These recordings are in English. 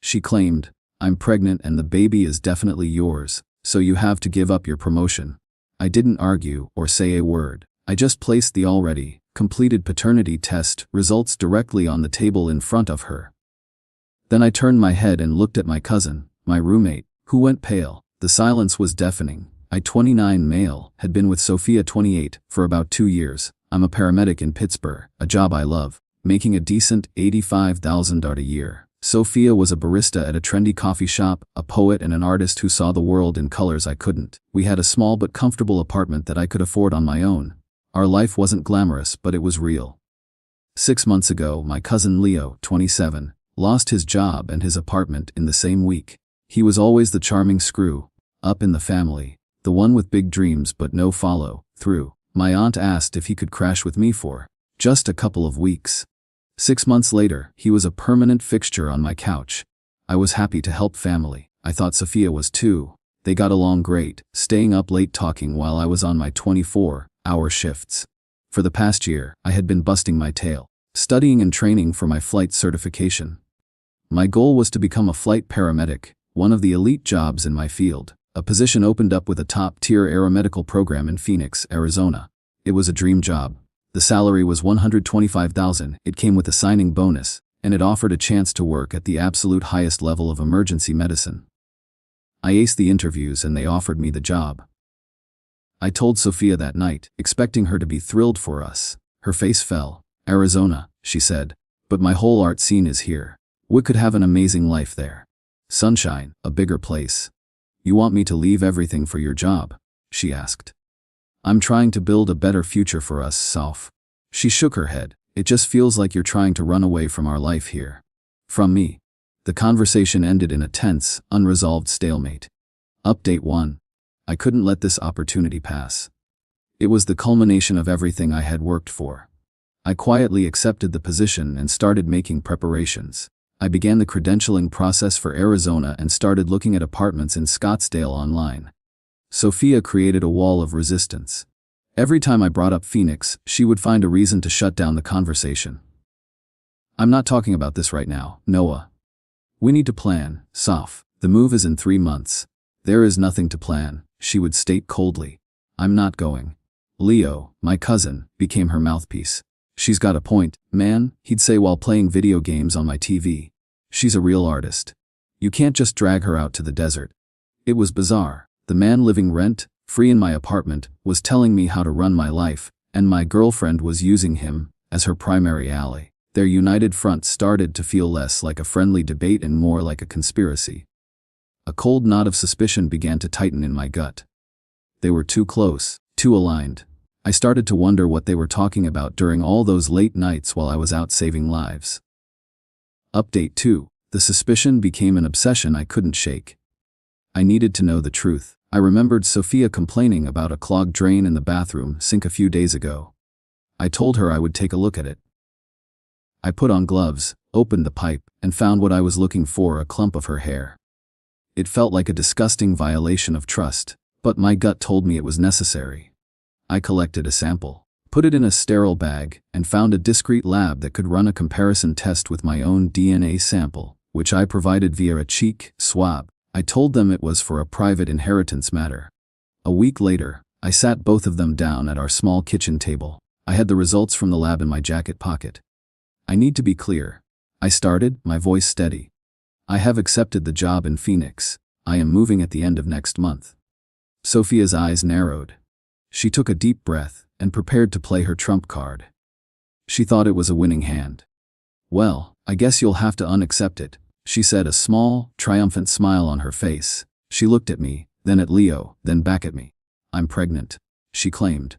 she claimed. I'm pregnant and the baby is definitely yours, so you have to give up your promotion. I didn't argue or say a word. I just placed the already completed paternity test results directly on the table in front of her. Then I turned my head and looked at my cousin, my roommate, who went pale. The silence was deafening. I, 29 male, had been with Sophia, 28, for about 2 years. I'm a paramedic in Pittsburgh, a job I love, making a decent $85,000 a year. Sophia was a barista at a trendy coffee shop, a poet and an artist who saw the world in colors I couldn't. We had a small but comfortable apartment that I could afford on my own. Our life wasn't glamorous, but it was real. 6 months ago, my cousin Leo, 27, lost his job and his apartment in the same week. He was always the charming screw up in the family, the one with big dreams but no follow-through. My aunt asked if he could crash with me for just a couple of weeks. 6 months later, he was a permanent fixture on my couch. I was happy to help family. I thought Sophia was too. They got along great, staying up late talking while I was on my 24-hour shifts. For the past year, I had been busting my tail, studying and training for my flight certification. My goal was to become a flight paramedic, one of the elite jobs in my field. A position opened up with a top-tier aeromedical program in Phoenix, Arizona. It was a dream job. The salary was $125,000, it came with a signing bonus, and it offered a chance to work at the absolute highest level of emergency medicine. I aced the interviews and they offered me the job. I told Sophia that night, expecting her to be thrilled for us. Her face fell. Arizona, she said, but my whole art scene is here. We could have an amazing life there. Sunshine, a bigger place. You want me to leave everything for your job? She asked. I'm trying to build a better future for us, Soph. She shook her head. It just feels like you're trying to run away from our life here. From me. The conversation ended in a tense, unresolved stalemate. Update 1. I couldn't let this opportunity pass. It was the culmination of everything I had worked for. I quietly accepted the position and started making preparations. I began the credentialing process for Arizona and started looking at apartments in Scottsdale online. Sophia created a wall of resistance. Every time I brought up Phoenix, she would find a reason to shut down the conversation. I'm not talking about this right now, Noah. We need to plan, Soph. The move is in 3 months. There is nothing to plan, she would state coldly. I'm not going. Leo, my cousin, became her mouthpiece. She's got a point, man, he'd say while playing video games on my TV. She's a real artist. You can't just drag her out to the desert. It was bizarre. The man living rent-free in my apartment was telling me how to run my life, and my girlfriend was using him as her primary ally. Their united front started to feel less like a friendly debate and more like a conspiracy. A cold knot of suspicion began to tighten in my gut. They were too close, too aligned. I started to wonder what they were talking about during all those late nights while I was out saving lives. Update 2. The suspicion became an obsession I couldn't shake. I needed to know the truth. I remembered Sophia complaining about a clogged drain in the bathroom sink a few days ago. I told her I would take a look at it. I put on gloves, opened the pipe, and found what I was looking for, a clump of her hair. It felt like a disgusting violation of trust, but my gut told me it was necessary. I collected a sample, put it in a sterile bag, and found a discreet lab that could run a comparison test with my own DNA sample, which I provided via a cheek swab. I told them it was for a private inheritance matter. A week later, I sat both of them down at our small kitchen table. I had the results from the lab in my jacket pocket. I need to be clear. I started, my voice steady. I have accepted the job in Phoenix. I am moving at the end of next month. Sophia's eyes narrowed. She took a deep breath and prepared to play her trump card. She thought it was a winning hand. Well, I guess you'll have to unaccept it, she said, a small, triumphant smile on her face. She looked at me, then at Leo, then back at me. I'm pregnant, she claimed.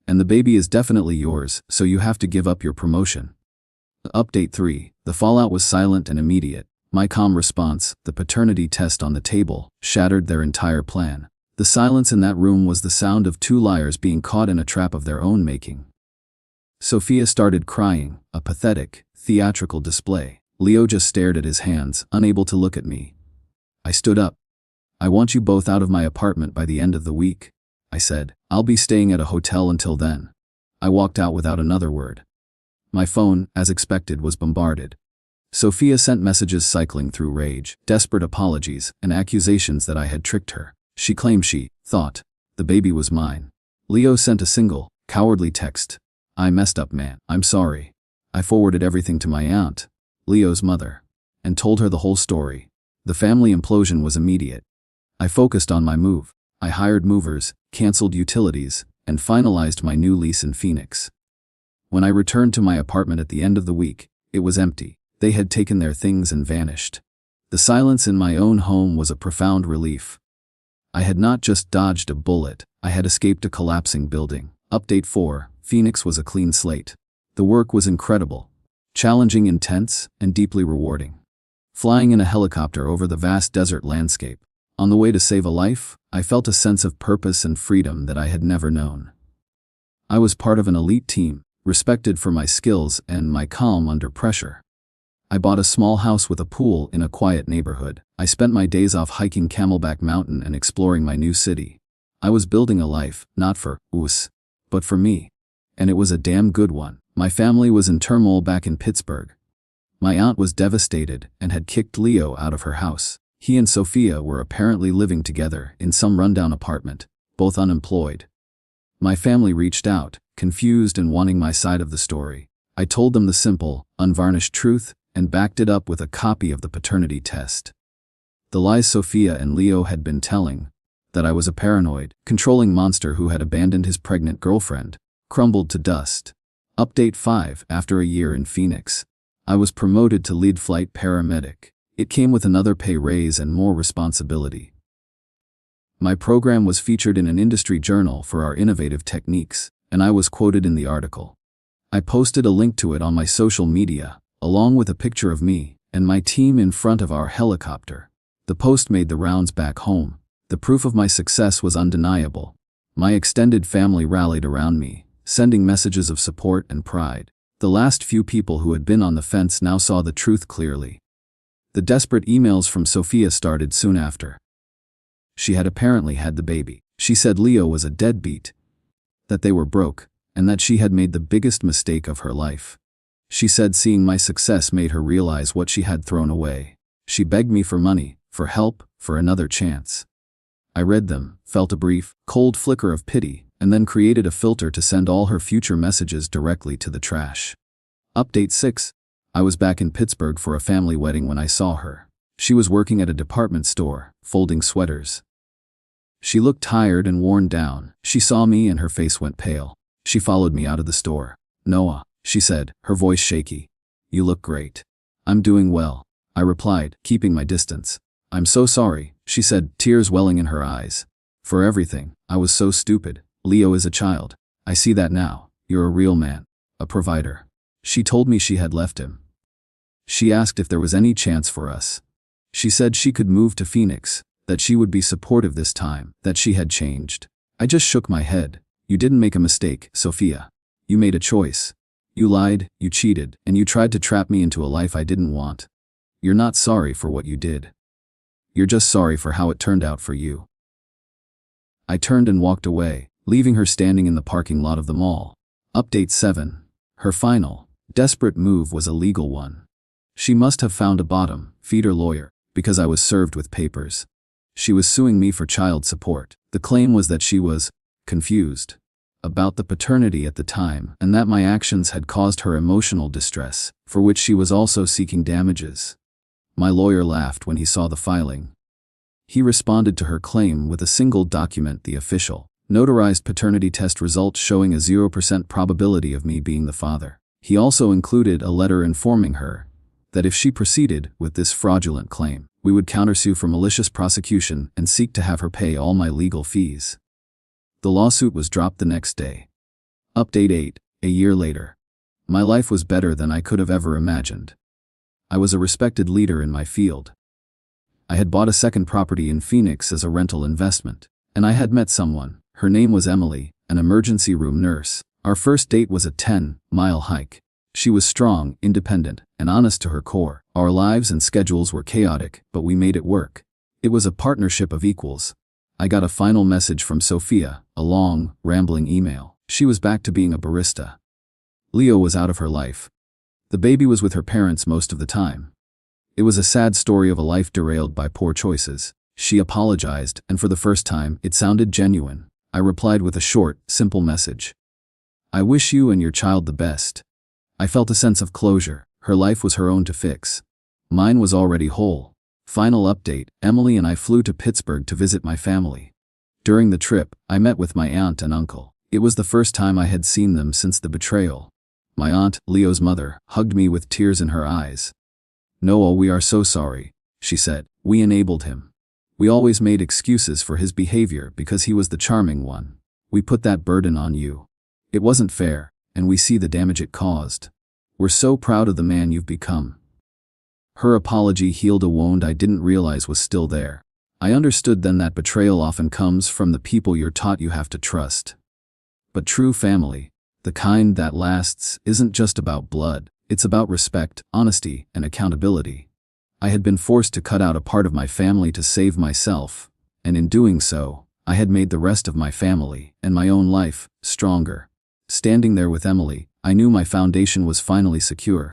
And the baby is definitely yours, so you have to give up your promotion. Update 3. The fallout was silent and immediate. My calm response, the paternity test on the table, shattered their entire plan. The silence in that room was the sound of 2 liars being caught in a trap of their own making. Sophia started crying, a pathetic, theatrical display. Leo just stared at his hands, unable to look at me. I stood up. I want you both out of my apartment by the end of the week, I said. I'll be staying at a hotel until then. I walked out without another word. My phone, as expected, was bombarded. Sophia sent messages cycling through rage, desperate apologies, and accusations that I had tricked her. She claimed she thought the baby was mine. Leo sent a single, cowardly text. I messed up, man. I'm sorry. I forwarded everything to my aunt, Leo's mother, and told her the whole story. The family implosion was immediate. I focused on my move. I hired movers, canceled utilities, and finalized my new lease in Phoenix. When I returned to my apartment at the end of the week, it was empty. They had taken their things and vanished. The silence in my own home was a profound relief. I had not just dodged a bullet, I had escaped a collapsing building. Update 4, Phoenix was a clean slate. The work was incredible, challenging, intense, and deeply rewarding. Flying in a helicopter over the vast desert landscape, on the way to save a life, I felt a sense of purpose and freedom that I had never known. I was part of an elite team, respected for my skills and my calm under pressure. I bought a small house with a pool in a quiet neighborhood. I spent my days off hiking Camelback Mountain and exploring my new city. I was building a life, not for us, but for me. And it was a damn good one. My family was in turmoil back in Pittsburgh. My aunt was devastated and had kicked Leo out of her house. He and Sophia were apparently living together in some rundown apartment, both unemployed. My family reached out, confused and wanting my side of the story. I told them the simple, unvarnished truth and backed it up with a copy of the paternity test. The lies Sophia and Leo had been telling, that I was a paranoid, controlling monster who had abandoned his pregnant girlfriend, crumbled to dust. Update 5, after a year in Phoenix, I was promoted to lead flight paramedic. It came with another pay raise and more responsibility. My program was featured in an industry journal for our innovative techniques, and I was quoted in the article. I posted a link to it on my social media, along with a picture of me and my team in front of our helicopter. The post made the rounds back home. The proof of my success was undeniable. My extended family rallied around me, sending messages of support and pride. The last few people who had been on the fence now saw the truth clearly. The desperate emails from Sophia started soon after. She had apparently had the baby. She said Leo was a deadbeat, that they were broke, and that she had made the biggest mistake of her life. She said seeing my success made her realize what she had thrown away. She begged me for money, for help, for another chance. I read them, felt a brief, cold flicker of pity, and then created a filter to send all her future messages directly to the trash. Update 6. I was back in Pittsburgh for a family wedding when I saw her. She was working at a department store, folding sweaters. She looked tired and worn down. She saw me and her face went pale. She followed me out of the store. "Noah," she said, her voice shaky. "You look great." "I'm doing well," I replied, keeping my distance. "I'm so sorry," she said, tears welling in her eyes. "For everything. I was so stupid. Leo is a child. I see that now. You're a real man. A provider." She told me she had left him. She asked if there was any chance for us. She said she could move to Phoenix, that she would be supportive this time, that she had changed. I just shook my head. "You didn't make a mistake, Sophia. You made a choice. You lied, you cheated, and you tried to trap me into a life I didn't want. You're not sorry for what you did. You're just sorry for how it turned out for you." I turned and walked away, leaving her standing in the parking lot of the mall. Update 7. Her final, desperate move was a legal one. She must have found a bottom-feeder lawyer, because I was served with papers. She was suing me for child support. The claim was that she was confused about the paternity at the time and that my actions had caused her emotional distress, for which she was also seeking damages. My lawyer laughed when he saw the filing. He responded to her claim with a single document, the official, notarized paternity test results showing a 0% probability of me being the father. He also included a letter informing her that if she proceeded with this fraudulent claim, we would countersue for malicious prosecution and seek to have her pay all my legal fees. The lawsuit was dropped the next day. Update 8. A year later. My life was better than I could have ever imagined. I was a respected leader in my field. I had bought a second property in Phoenix as a rental investment, and I had met someone. Her name was Emily, an emergency room nurse. Our first date was a 10-mile hike. She was strong, independent, and honest to her core. Our lives and schedules were chaotic, but we made it work. It was a partnership of equals. I got a final message from Sophia, a long, rambling email. She was back to being a barista. Leo was out of her life. The baby was with her parents most of the time. It was a sad story of a life derailed by poor choices. She apologized, and for the first time, it sounded genuine. I replied with a short, simple message. I wish you and your child the best. I felt a sense of closure. Her life was her own to fix. Mine was already whole. Final update, Emily and I flew to Pittsburgh to visit my family. During the trip, I met with my aunt and uncle. It was the first time I had seen them since the betrayal. My aunt, Leo's mother, hugged me with tears in her eyes. Noah, we are so sorry, she said. We enabled him. We always made excuses for his behavior because he was the charming one. We put that burden on you. It wasn't fair, and we see the damage it caused. We're so proud of the man you've become. Her apology healed a wound I didn't realize was still there. I understood then that betrayal often comes from the people you're taught you have to trust. But true family, the kind that lasts, isn't just about blood. It's about respect, honesty, and accountability. I had been forced to cut out a part of my family to save myself, and in doing so, I had made the rest of my family, and my own life, stronger. Standing there with Emily, I knew my foundation was finally secure.